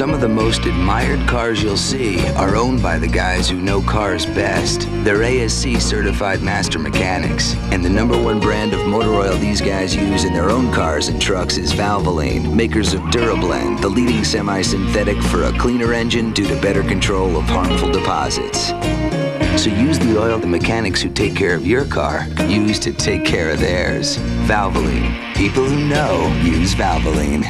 Some of the most admired cars you'll see are owned by the guys who know cars best. They're ASC certified master mechanics, and the #1 brand of motor oil these guys use in their own cars and trucks is Valvoline, makers of Durablend, the leading semi-synthetic for a cleaner engine due to better control of harmful deposits. So use the oil the mechanics who take care of your car use to take care of theirs. Valvoline. People who know use Valvoline.